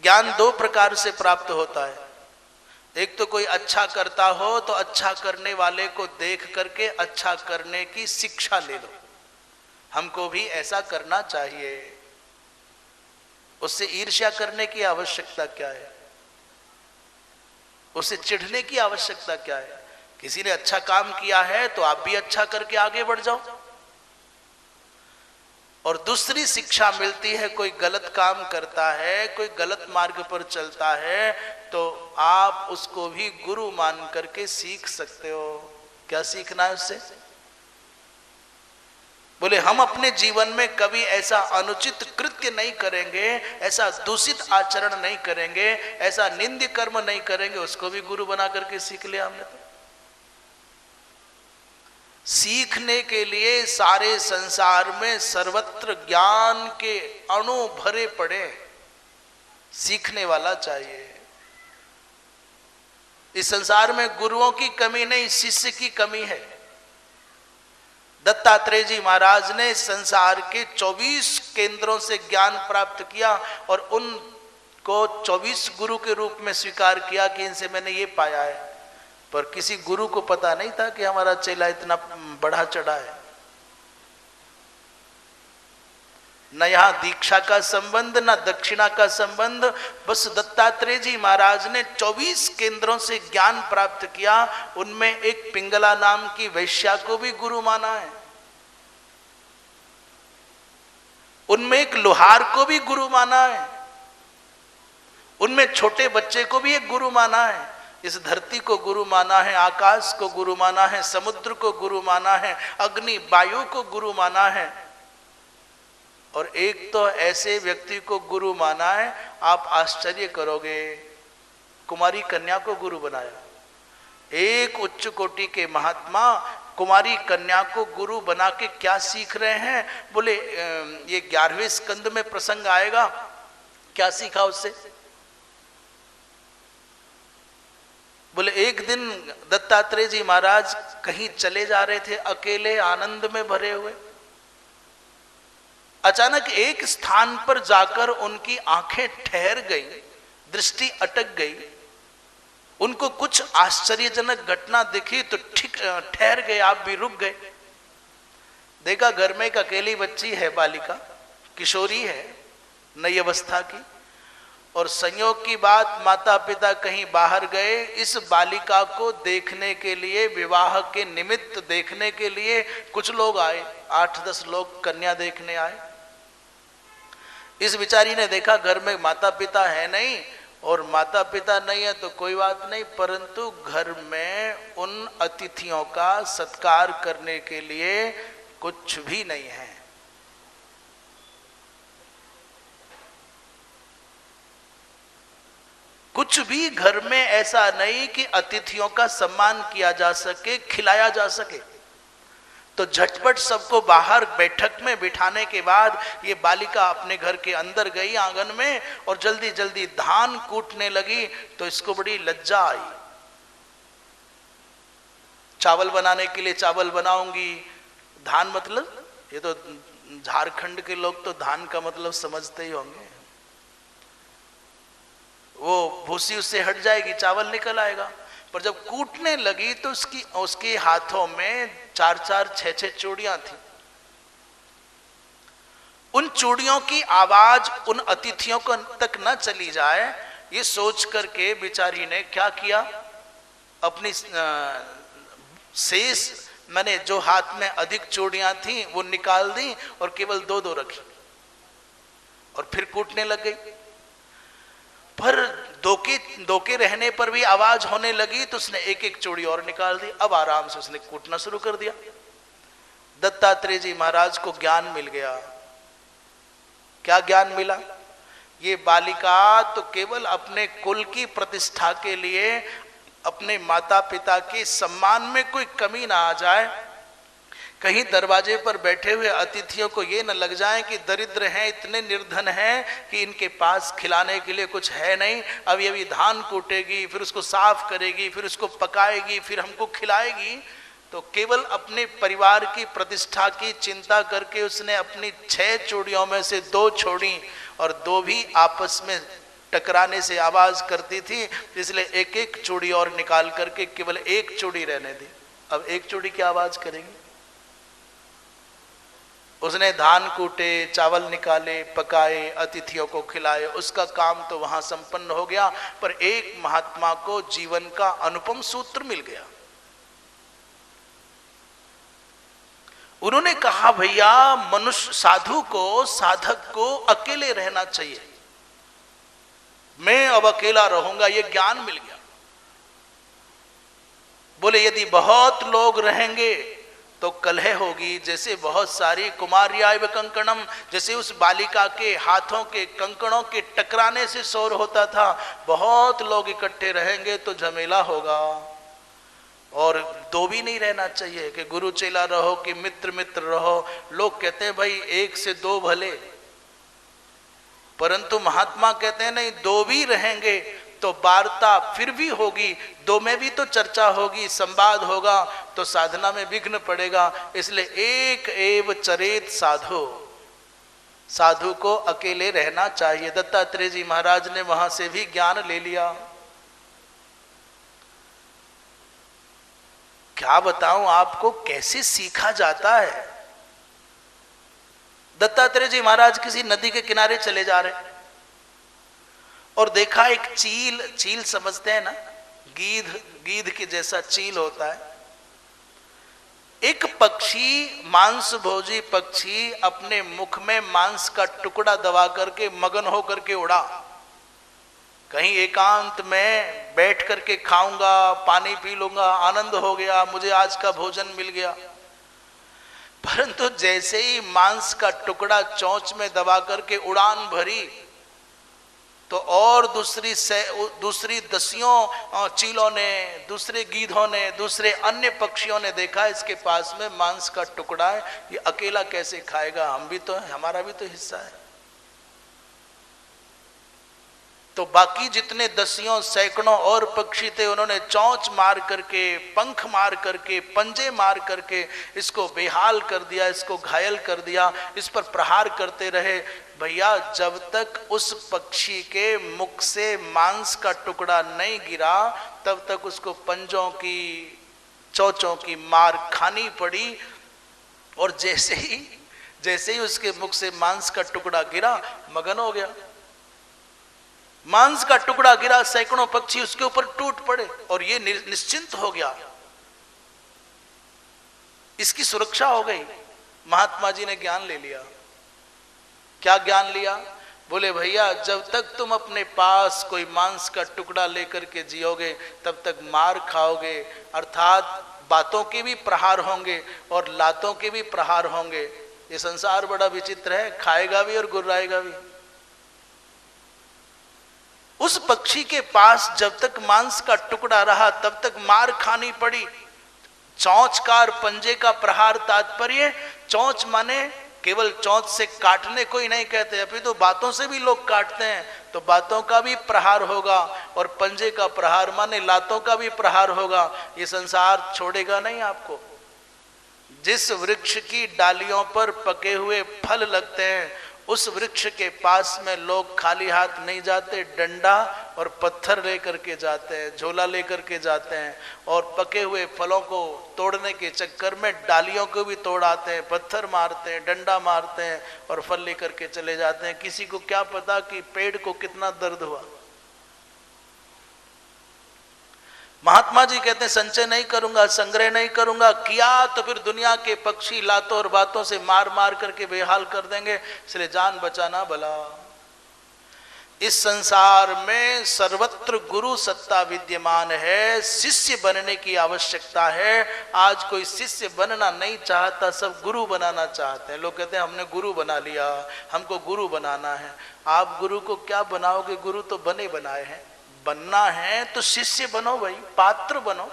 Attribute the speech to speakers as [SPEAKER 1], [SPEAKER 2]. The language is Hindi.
[SPEAKER 1] ज्ञान दो प्रकार से प्राप्त होता है। एक तो कोई अच्छा करता हो तो अच्छा करने वाले को देख करके अच्छा करने की शिक्षा ले लो, हमको भी ऐसा करना चाहिए। उससे ईर्ष्या करने की आवश्यकता क्या है, उससे चिढ़ने की आवश्यकता क्या है। किसी ने अच्छा काम किया है तो आप भी अच्छा करके आगे बढ़ जाओ। और दूसरी शिक्षा मिलती है, कोई गलत काम करता है, कोई गलत मार्ग पर चलता है, तो आप उसको भी गुरु मान करके सीख सकते हो। क्या सीखना है उससे? बोले हम अपने जीवन में कभी ऐसा अनुचित कृत्य नहीं करेंगे, ऐसा दूषित आचरण नहीं करेंगे, ऐसा निंद्य कर्म नहीं करेंगे, उसको भी गुरु बना करके सीख लिया हमने। तो सीखने के लिए सारे संसार में सर्वत्र ज्ञान के अणु भरे पड़े, सीखने वाला चाहिए। इस संसार में गुरुओं की कमी नहीं, शिष्य की कमी है। दत्तात्रेय जी महाराज ने संसार के 24 केंद्रों से ज्ञान प्राप्त किया और उनको 24 गुरु के रूप में स्वीकार किया कि इनसे मैंने ये पाया है। पर किसी गुरु को पता नहीं था कि हमारा चेला इतना बढ़ा चढ़ा है। न यहां दीक्षा का संबंध, न दक्षिणा का संबंध, बस दत्तात्रेय जी महाराज ने 24 केंद्रों से ज्ञान प्राप्त किया। उनमें एक पिंगला नाम की वैश्या को भी गुरु माना है, उनमें एक लोहार को भी गुरु माना है, उनमें छोटे बच्चे को भी एक गुरु माना है। इस धरती को गुरु माना है, आकाश को गुरु माना है, समुद्र को गुरु माना है, अग्नि वायु को गुरु माना है। और एक तो ऐसे व्यक्ति को गुरु माना है, आप आश्चर्य करोगे, कुमारी कन्या को गुरु बनाया। एक उच्च कोटि के महात्मा कुमारी कन्या को गुरु बना के क्या सीख रहे हैं? बोले ये 11वें स्कंद में प्रसंग आएगा। क्या सीखा उससे? बोले एक दिन दत्तात्रेय जी महाराज कहीं चले जा रहे थे, अकेले आनंद में भरे हुए। अचानक एक स्थान पर जाकर उनकी आंखें ठहर गई, दृष्टि अटक गई। उनको कुछ आश्चर्यजनक घटना दिखी तो ठीक ठहर गए, आप भी रुक गए। देखा घर में एक अकेली बच्ची है, बालिका, किशोरी है, नई अवस्था की। और संयोग की बात, माता पिता कहीं बाहर गए, इस बालिका को देखने के लिए, विवाह के निमित्त देखने के लिए कुछ लोग आए, 8-10 लोग कन्या देखने आए। इस बेचारी ने देखा घर में माता पिता है नहीं, और माता पिता नहीं है तो कोई बात नहीं, परंतु घर में उन अतिथियों का सत्कार करने के लिए कुछ भी नहीं है। कुछ भी घर में ऐसा नहीं कि अतिथियों का सम्मान किया जा सके, खिलाया जा सके। तो झटपट सबको बाहर बैठक में बिठाने के बाद ये बालिका अपने घर के अंदर गई आंगन में और जल्दी जल्दी धान कूटने लगी। तो इसको बड़ी लज्जा आई। चावल बनाने के लिए चावल बनाऊंगी, धान मतलब, ये तो झारखंड के लोग तो धान का मतलब समझते ही होंगे। वो भूसी उससे हट जाएगी, चावल निकल आएगा। पर जब कूटने लगी तो उसके हाथों में 4-4, 6-6 चूड़ियां थी। उन चूड़ियों की आवाज उन अतिथियों को तक न चली जाए, ये सोच करके बेचारी ने क्या किया, अपनी शेष मैंने जो हाथ में अधिक चूड़ियां थी वो निकाल दी और केवल 2-2 रखी और फिर कूटने लग गई। पर धोखे रहने पर भी आवाज होने लगी तो उसने 1-1 चूड़ी और निकाल दी। अब आराम से उसने कूटना शुरू कर दिया। दत्तात्रेय जी महाराज को ज्ञान मिल गया। क्या ज्ञान मिला? ये बालिका तो केवल अपने कुल की प्रतिष्ठा के लिए, अपने माता पिता के सम्मान में कोई कमी ना आ जाए, कहीं दरवाजे पर बैठे हुए अतिथियों को ये न लग जाए कि दरिद्र हैं, इतने निर्धन हैं कि इनके पास खिलाने के लिए कुछ है नहीं। अभी अभी धान कूटेगी, फिर उसको साफ करेगी, फिर उसको पकाएगी, फिर हमको खिलाएगी। तो केवल अपने परिवार की प्रतिष्ठा की चिंता करके उसने अपनी 6 चूड़ियों में से 2 छोड़ी और 2 भी आपस में टकराने से आवाज करती थी, इसलिए एक एक चूड़ी और निकाल करके केवल एक चूड़ी रहने दी। अब एक चूड़ी की आवाज करेगी। उसने धान कूटे, चावल निकाले, पकाए, अतिथियों को खिलाए, उसका काम तो वहां संपन्न हो गया। पर एक महात्मा को जीवन का अनुपम सूत्र मिल गया। उन्होंने कहा, भैया मनुष्य साधु को, साधक को अकेले रहना चाहिए। मैं अब अकेला रहूंगा, ये ज्ञान मिल गया। बोले यदि बहुत लोग रहेंगे तो कलह होगी। जैसे बहुत सारी कुमार्याव कंकणम, जैसे उस बालिका के हाथों के कंकणों के टकराने से शोर होता था, बहुत लोग इकट्ठे रहेंगे तो झमेला होगा। और दो भी नहीं रहना चाहिए कि गुरु चेला रहो कि मित्र मित्र रहो। लोग कहते हैं भाई एक से दो भले, परंतु महात्मा कहते हैं नहीं, दो भी रहेंगे तो वार्ता फिर भी होगी, दो में भी तो चर्चा होगी, संवाद होगा, तो साधना में विघ्न पड़ेगा। इसलिए एक एव चरेत साधु, साधु को अकेले रहना चाहिए। दत्तात्रेय जी महाराज ने वहां से भी ज्ञान ले लिया। क्या बताऊं आपको कैसे सीखा जाता है। दत्तात्रेय जी महाराज किसी नदी के किनारे चले जा रहे और देखा एक चील, चील समझते हैं ना, गीध के जैसा चील होता है। एक पक्षी, मांस भोजी पक्षी, अपने मुख में मांस का टुकड़ा दबा करके मगन होकर के उड़ा। कहीं एकांत में बैठ करके खाऊंगा, पानी पी लूंगा, आनंद हो गया, मुझे आज का भोजन मिल गया। परंतु जैसे ही मांस का टुकड़ा चोंच में दबा करके उड़ान भरी, तो और दूसरी दसियों चीलों ने, दूसरे गीधों ने, दूसरे अन्य पक्षियों ने देखा इसके पास में मांस का टुकड़ा है, ये अकेला कैसे खाएगा, हम भी तो हैं, हमारा भी तो हिस्सा है। तो बाकी जितने दसियों सैकड़ों और पक्षी थे, उन्होंने चोंच मार करके, पंख मार करके, पंजे मार करके इसको बेहाल कर दिया, इसको घायल कर दिया, इस पर प्रहार करते रहे। भैया जब तक उस पक्षी के मुख से मांस का टुकड़ा नहीं गिरा, तब तक उसको पंजों की, चोंचों की मार खानी पड़ी। और जैसे ही उसके मुख से मांस का टुकड़ा गिरा, मगन हो गया। मांस का टुकड़ा गिरा, सैकड़ों पक्षी उसके ऊपर टूट पड़े और ये निश्चिंत हो गया, इसकी सुरक्षा हो गई। महात्मा जी ने ज्ञान ले लिया। क्या ज्ञान लिया? बोले भैया जब तक तुम अपने पास कोई मांस का टुकड़ा लेकर के जियोगे, तब तक मार खाओगे, अर्थात बातों के भी प्रहार होंगे और लातों के भी प्रहार होंगे। ये संसार बड़ा विचित्र है, खाएगा भी और गुर्राएगा भी। उस पक्षी के पास जब तक मांस का टुकड़ा रहा, तब तक मार खानी पड़ी। चोंच का और पंजे का प्रहार, तात्पर्य चोंच माने केवल चोंच से काटने को ही नहीं कहते, अभी तो बातों से भी लोग काटते हैं, तो बातों का भी प्रहार होगा। और पंजे का प्रहार माने लातों का भी प्रहार होगा। ये संसार छोड़ेगा नहीं आपको। जिस वृक्ष की डालियों पर पके हुए फल लगते हैं, उस वृक्ष के पास में लोग खाली हाथ नहीं जाते, डंडा और पत्थर लेकर के जाते हैं, झोला लेकर के जाते हैं। और पके हुए फलों को तोड़ने के चक्कर में डालियों को भी तोड़ आते हैं, पत्थर मारते हैं, डंडा मारते हैं और फल लेकर के चले जाते हैं। किसी को क्या पता कि पेड़ को कितना दर्द हुआ। महात्मा जी कहते हैं संचय नहीं करूंगा, संग्रह नहीं करूंगा, किया तो फिर दुनिया के पक्षी लातों और बातों से मार मार करके बेहाल कर देंगे। इसलिए जान बचाना भला। इस संसार में सर्वत्र गुरु सत्ता विद्यमान है, शिष्य बनने की आवश्यकता है। आज कोई शिष्य बनना नहीं चाहता, सब गुरु बनाना चाहते हैं। लोग कहते हैं हमने गुरु बना लिया, हमको गुरु बनाना है। आप गुरु को क्या बनाओगे? गुरु तो बने बनाए हैं। बनना है तो शिष्य बनो भाई, पात्र बनो।